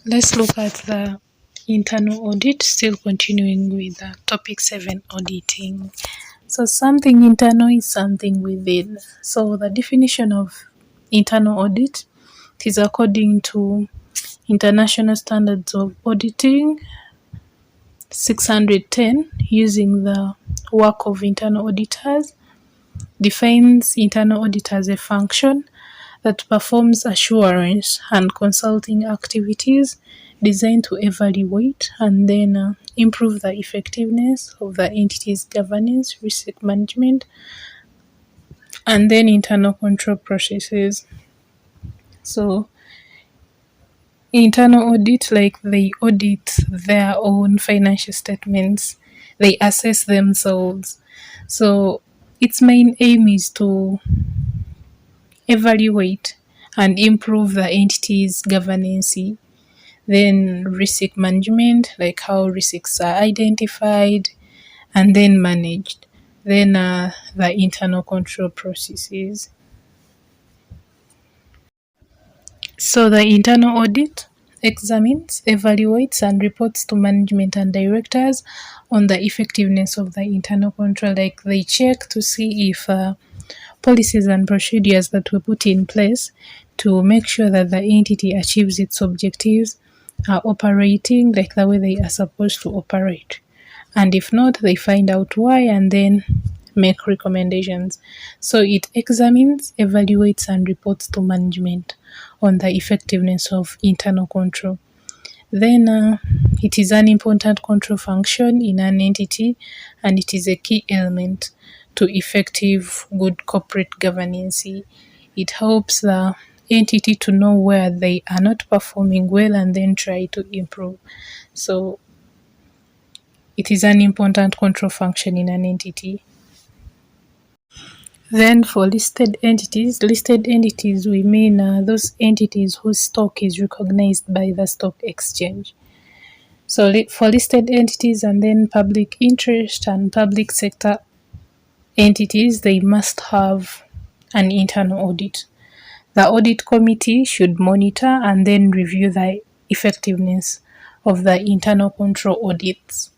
Let's look at the internal audit, still continuing with topic 7, auditing. So something internal is something within. So the definition of internal audit is according to International Standards of Auditing 610, using the work of internal auditors, defines internal audit as a function that performs assurance and consulting activities designed to evaluate and then improve the effectiveness of the entity's governance, risk management, and then internal control processes. So, internal audit, like they audit their own financial statements, they assess themselves. So, its main aim is to evaluate and improve the entity's governance, then risk management, like how risks are identified and then managed, then the internal control processes. So the internal audit examines, evaluates, and reports to management and directors on the effectiveness of the internal control. Like they check to see if policies and procedures that were put in place to make sure that the entity achieves its objectives are operating like the way they are supposed to operate. And if not, they find out why and then make recommendations. So it examines, evaluates, and reports to management on the effectiveness of internal control. Then it is an important control function in an entity, and it is a key element to effective good corporate governance. It helps the entity to know where they are not performing well and then try to improve. So it is an important control function in an entity. Then for listed entities we mean those entities whose stock is recognized by the stock exchange. So for listed entities and then public interest and public sector entities, they must have an internal audit. The audit committee should monitor and then review the effectiveness of the internal control audits.